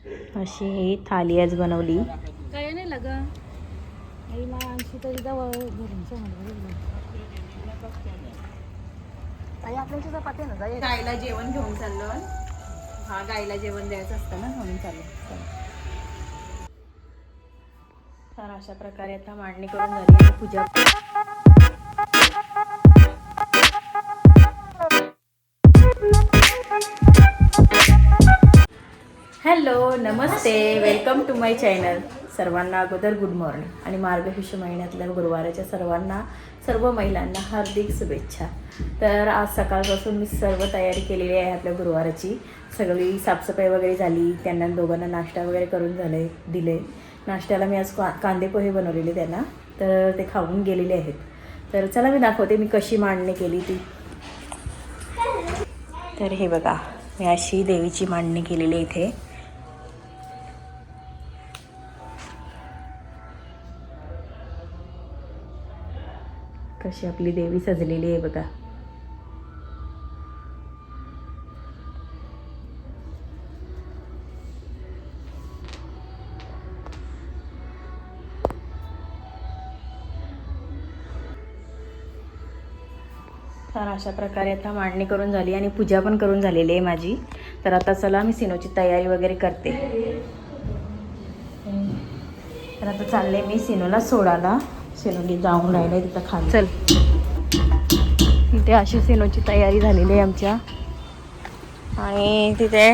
अशी ही थाली आज बनवली. काय नाही लगा आई मा आणशी तरी जवळ घरून आई आपल्याच्या चपाती ना जाय. गाईला जेवण घेऊन चाललो. हा गाईला जेवण द्यायचं असतं ना म्हणून चालू. तर अशा प्रकारे आता मांडणी करून झाली आणि पूजा. हॅलो नमस्ते, वेलकम टू माय चॅनल. सर्वांना अगोदर गुड मॉर्निंग आणि मार्गशीर्ष महिन्यातल्या गुरुवाराच्या सर्व महिलांना हार्दिक शुभेच्छा. तर आज सकाळपासून मी सर्व तयारी केलेली आहे आपल्या गुरुवाराची. सगळी साफसफाई वगैरे झाली. त्यांना दोघांना नाश्ता वगैरे करून दिले. नाश्त्याला मी आज कांदे पोहे बनवलेले त्यांना, तर ते खाऊन गेलेले आहेत. तर चला मी दाखवते मी कशी मांडणी केली ती. तर हे बघा, मी अशी देवीची मांडणी केलेली आहे इथे. कशी आपली देवी सजलेली आहे बघा. तर अशा प्रकारे आता मांडणी करून झाली आणि पूजा पण करून झालेली आहे माझी. तर आता चला मी सिनोची तयारी वगैरे करते. तर आता चालले मी सिनोला सोडायला. सिनोली जाऊन राहिले तिथं खाली. चल, तिथे अशी सिनोची तयारी झालेली आहे आमच्या. आणि तिथे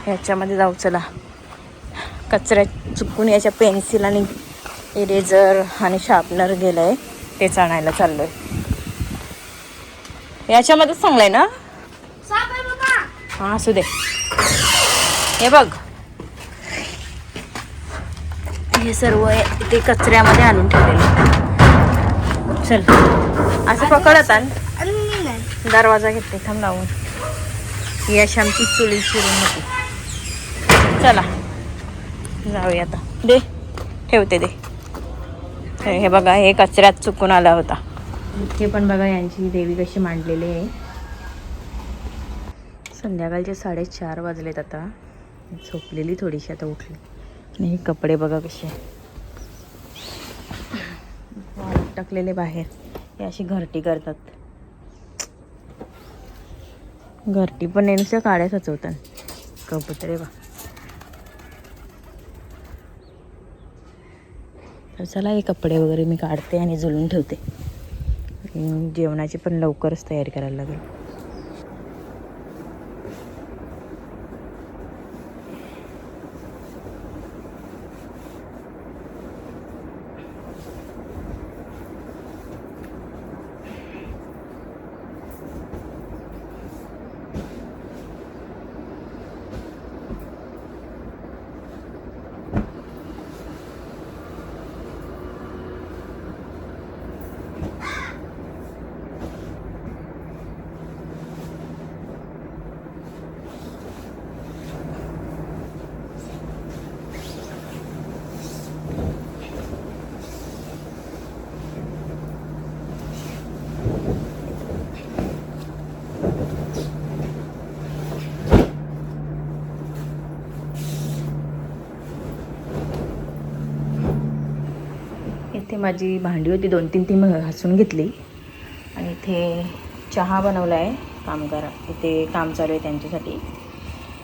याच्यामध्ये जाऊ. चला, कचऱ्यात चुकून याच्या पेन्सिल आणि इरेझर आणि शार्पनर गेलं आहे, तेच आणायला चाललो आहे. याच्यामध्येच चांगलं आहे ना. हां असू दे. हे बघ, हे सर्व ते कचऱ्यामध्ये आणून ठेवलेलं. चल असं पकडत आण. दरवाजा घेते थांब लावून. ही अशी आमची चुली शिरून होती. चला जाऊया आता. दे, ठेवते दे. हे बघा, हे कचऱ्यात चुकून आला होता. इथे पण बघा यांची देवी कशी मांडलेली आहे. संध्याकाळचे 4:30 वाजलेत आता. झोपलेली थोडीशी, आता उठली. आणि हे कपडे बघा कसे वाळत टाकलेले बाहेर. हे अशी घरटी करतात. घरटी पण नेमक्या काड्या सचवतात कबुतरे बा. तर चला, हे कपडे वगैरे मी काढते आणि झुलून ठेवते. जेवणाची पण लवकरच तयारी करायला लागेल. इथे माझी भांडी होती 2-3 ती घासून घेतली. आणि इथे चहा बनवला आहे कामगार. इथे काम चालू आहे त्यांच्यासाठी.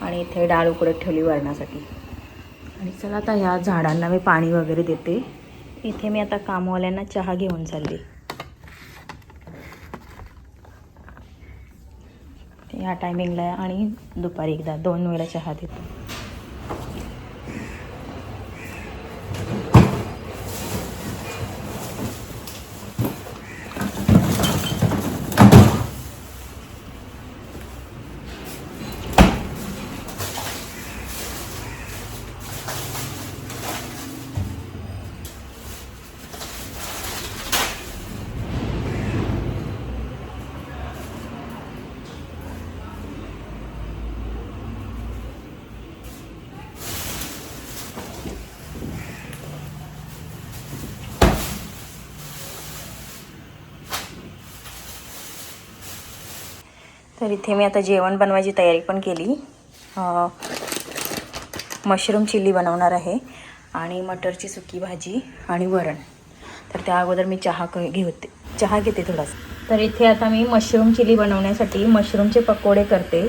आणि इथे डाळ उकडत ठेवली वरणासाठी. आणि चला आता ह्या झाडांना मी पाणी वगैरे देते. इथे मी आता कामवाल्यांना चहा घेऊन चालली. ह्या टायमिंगला आणि दुपारी एकदा 2 वेळा चहा देते. तर इथे मी आता जेवण बनवायची तयारी पण केली. मशरूम चिल्ली बनवणार आहे आणि मटरची सुकी भाजी आणि वरण. तर त्या अगोदर मी चहा घेते थोडासा. तर इथे आता मी मशरूम चिल्ली बनवण्यासाठी मशरूमचे पकोडे करते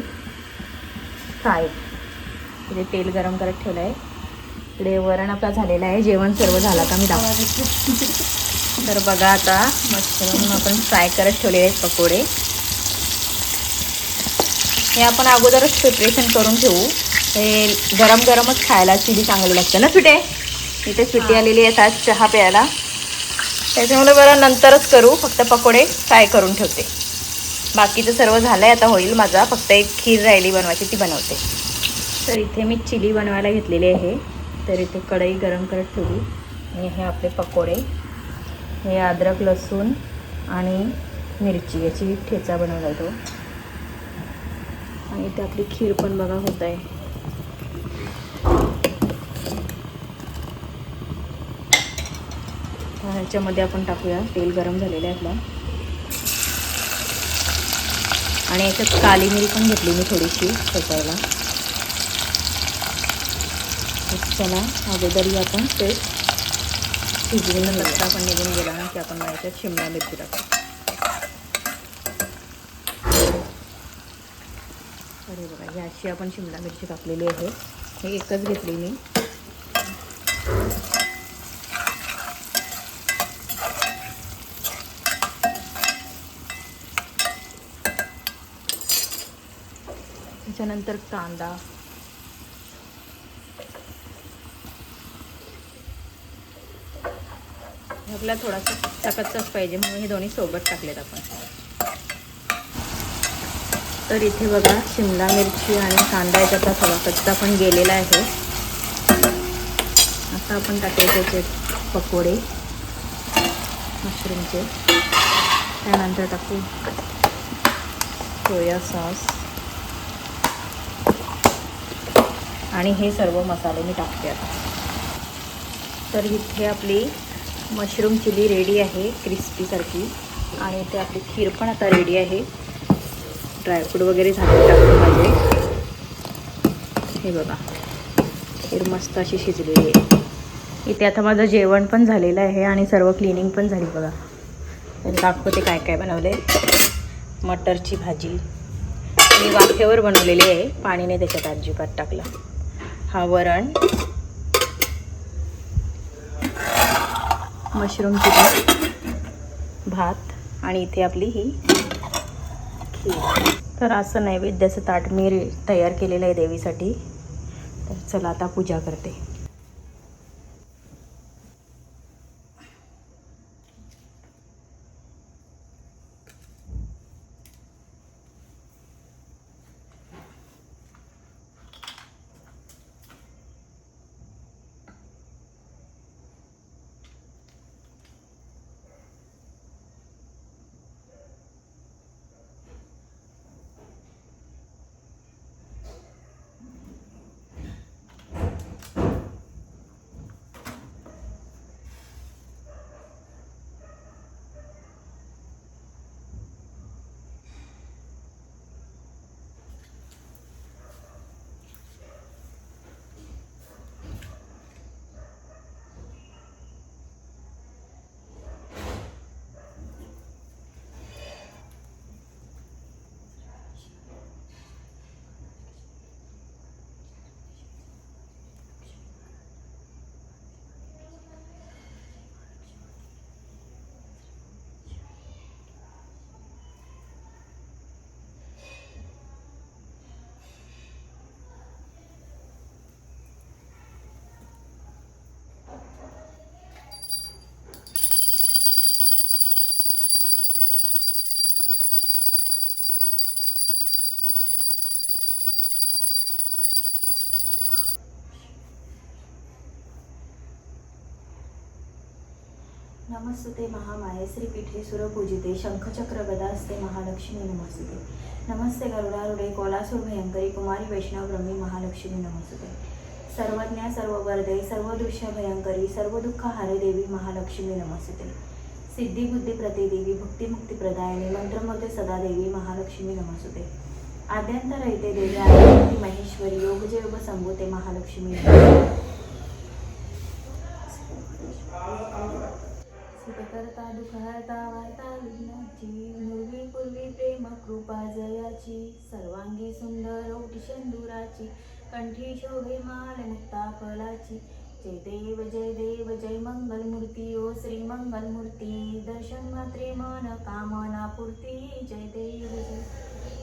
फ्राय. इथे तेल गरम करत ठेवलं आहे. इकडे वरण आपला झालेलं आहे. जेवण सर्व झालं का मी दाखवते. तर बघा आता मशरूम आपण फ्राय करत ठेवलेले आहेत पकोडे. हे आपण अगोदरच प्रिपरेशन करून ठेवू. हे गरम गरमच खायला चिली चांगली लागते ना सुटे. इथे सुटी आलेली आहे आज चहा प्यायला. त्याच्यामुळे बरं नंतरच करू. फक्त पकोडे फ्राय करून ठेवते. बाकीचं सर्व झालं आहे. आता होईल माझा. फक्त एक खीर राहिली बनवायची, ती बनवते. तर इथे मी चिली बनवायला घेतलेली आहे. तर इथे कढई गरम करत ठेवली आणि हे आपले पकोडे. हे अद्रक लसूण आणि मिरची याची ठेचा बनवला तो. आणि इथे आपली खीर पण बघा होत आहे. ह्याच्यामध्ये आपण टाकूया. तेल गरम झालेलं आहे आपलं. आणि याच्यात काली मिरी पण घेतली मी थोडीशी ठेचायला. चला अगोदर आपण ते शिजवून रस्ता पण निघून गेला ना की आपण याच्यात शिमला मिरची टाकू. अरे बघा ही अशी आपण शिमला मिरची टाकलेली आहे. हे एकच घेतली मी. त्याच्यानंतर कांदा, आपल्याला थोडासा कच्चाच पाहिजे म्हणून हे दोन्ही सोबत टाकलेत आपण. तर इथे बघा शिमला मिरची आणि कांदा याच्यातला थोडा कच्चा पण गेलेला आहे. आता आपण टाकायचे त्याचे पकोडे मशरूमचे. त्यानंतर टाकू सोया सॉस आणि हे सर्व मसाले मी टाकते आता. तर इथे आपली मशरूम चिली रेडी आहे क्रिस्पीसारखी. आणि इथे आपली खीर पण आता रेडी आहे. ड्रायफ्रूट वगैरे झाले टाकून माझे. हे बघा खीर मस्त अशी शिजलेली आहे. इथे आता माझं जेवण पण झालेलं आहे आणि सर्व क्लिनिंग पण झाली बघा. तर दाखवते काय काय बनवले. मटरची भाजी मी वाफेवर बनवलेली आहे. पाणी नाही त्याच्यात अजिबात टाकलं. हा वरण, मशरूम चिली, भात आणि इथे आपली ही खीर. तर असं नैवेद्याचं ताट मी तयार केलेलं आहे देवीसाठी. तर चला आता पूजा करते. नमस्ते महामाये श्रीपीठे सुरपूजिते शंखचक्र गदास्ते महालक्ष्मी नमस्ते. नमस्ते गरुडारूढे कोलासूर भयंकरी कुमारी वैष्णव ब्रह्मी महालक्ष्मी नमस्ते. सर्वज्ञा सर्ववरदे सर्वदृश्य भयंकरी सर्वदुःखहारे देवी महालक्ष्मी नमस्ते. सिद्धिबुद्धी प्रतिदेवी भुक्तिमुक्ती प्रदायिनी मंत्रमध्ये सदा देवी महालक्ष्मी नमस्ते. आद्यंतर रहिते देवी आदिशक्ती महेश्वरी योगजे योग संभूते महालक्ष्मी सुखकर्ता दुःखहर्ता वार्ता विघ्नाची पूर्वी पूर्वी प्रेम कृपा जयाची सर्वांगी सुंदर ओटी शेंदुराची कंठी शोभे माल मुक्ता फलाची जय देव जय मंगल मूर्ती ओ श्री मंगल मूर्ती दर्शन मात्रे मन कामना पूर्ती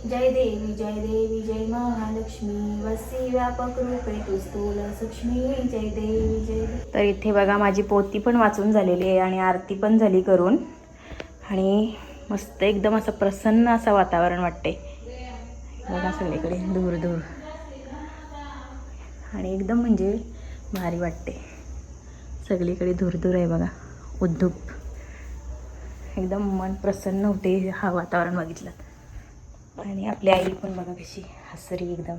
जय देवी जय महालक्ष्मी वसी व्यापक रूपे तू स्थूल सूक्ष्मी जय देवी तर इथे बघा माझी पोथी पण वाचून झालेली आहे आणि आरती पण झाली करून आणि मस्त एकदम असं प्रसन्न असं वातावरण वाटते बघा सगळीकडे दूर दूर आणि एकदम म्हणजे भारी वाटते सगळीकडे दूर दूर आहे बघा उद्धूप एकदम मन प्रसन्न होते हा वातावरण बघितलं आणि आपली आई पण बघा कशी हसरी एकदम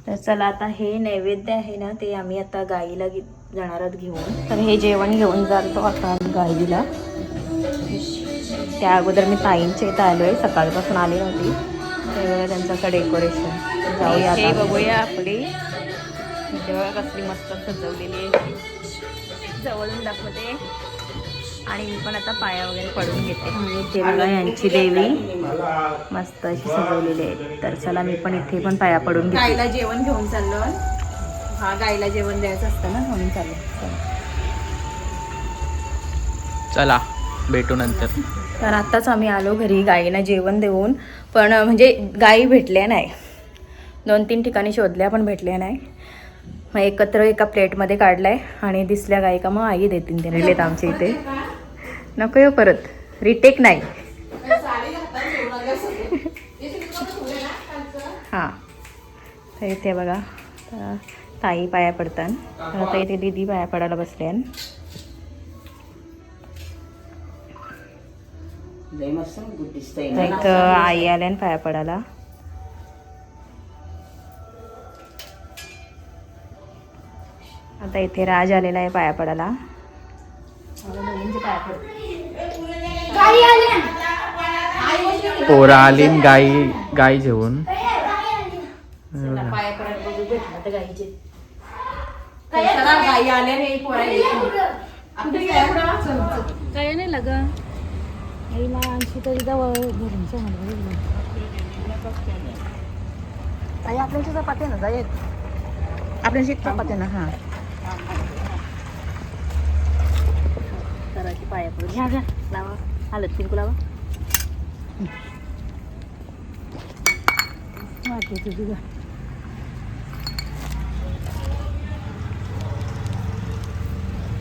तर चला आता हे नैवेद्य आहे ना ते आम्ही आता गाईला जाणार आहोत घेऊन तर हे जेवण घेऊन जातो आता गाईला त्या अगोदर मी ताईंच्या इथं आलो आहे सकाळपासून आली नव्हती त्यावेळेला त्यांचं असं डेकोरेशन जाऊया हे बघूया आपली तेव्हा कसली मस्त सजवलेली आहे जवळून दाखवते आणि मी पण आता पाया वगैरे पडून घेते आणि ते बघा यांची देवी मस्त अशी सजवलेली आहे तर चला मी पण इथे पण पाया पडून घेते गाईला जेवण घेऊन चाललो हा गाईला जेवण द्यायचं असतं ना म्हणून चाललो चला भेटू नंतर तर आत्ताच आम्ही आलो घरी गाईला जेवण देऊन पण म्हणजे गाई भेटल्या नाही 2-3 ठिकाणी शोधल्या पण भेटल्या नाही मग एकत्र एका प्लेटमध्ये काढलाय आणि दिसल्या गाई का मग आई देतील ते रिलेट आमच्या इथे नको येऊ परत रिटेक नाही हां तर इथे बघा ताई पाया पडतात आता इथे दीदी पाया पडायला बसल्यान एक आई आल्यान पाया पडायला आता इथे राज आलेला आहे पाया पडायला पोरा आली गाई जेवून पाया पडायला बघू भेटलं तर गाईचे गाई आल्या नाही पोळा काय नाही लगा आई मा आणशी तरी जवळ घरूनच्या आई आपल्याची चपाती ना जाय आपल्याची चपाती ना हां कराची पाया पडून घ्या घ्या लावा हालत तिंकू लावा वाटते तुझी गा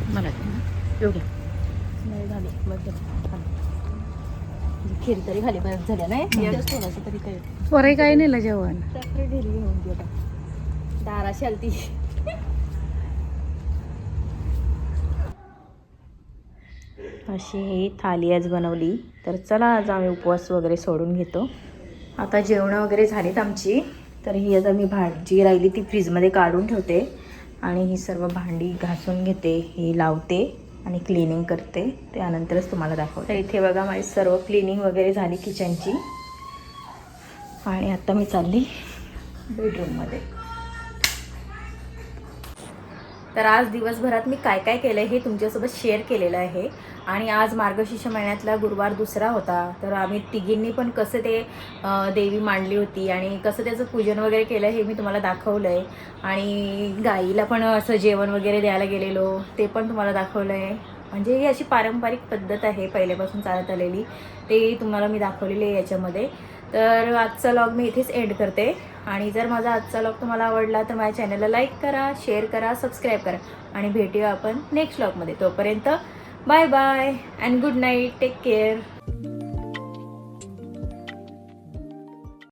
मला येऊ घ्या नाही झाले मध्यम खीर तरी खाली बरं झाल्या नाही थोडंसं तरी काय पोराई काय नेलं जेवण त्याकडे ढेरी घेऊन गेला दाराशी आलती अशी ही थाली आज बनवली तर चला आज आम्ही उपवास वगैरे सोडून घेतो आता जेवणं वगैरे झालीत आमची तर ही आता मी भाजी राहिली ती फ्रीजमध्ये काढून ठेवते आणि ही सर्व भांडी घासून घेते ही लावते आणि क्लिनिंग करते त्यानंतरच तुम्हाला दाखवते इथे बघा माझी सर्व क्लिनिंग वगैरे झाली किचनची आणि आता मी चालली बेडरूममध्ये तर आज दिवसभरात मी काय काय केलं हे तुमच्यासोबत शेअर केलेलं आहे आणि आज मार्गशीर्ष महिन्यातला गुरुवार दुसरा होता तर आम्ही तिघींनी पण कसं ते देवी मांडली होती आणि कसं त्याचं पूजन वगैरे केलं हे मी तुम्हाला दाखवलं आहे आणि गाईला पण असं जेवण वगैरे द्यायला गेलेलो ते पण तुम्हाला दाखवलं आहे म्हणजे ही अशी पारंपरिक पद्धत आहे पहिल्यापासून चालत आलेली ते तुम्हाला मी दाखवलेली आहे याच्यामध्ये तर आजचा व्लॉग मी इथेच एंड करते आणि जर माझा आजचा व्लॉग तुम्हाला आवडला तर माझ्या चॅनलला लाईक करा शेअर करा सबस्क्राईब करा आणि भेटूया आपण नेक्स्ट व्लॉगमध्ये तोपर्यंत bye bye and good night take care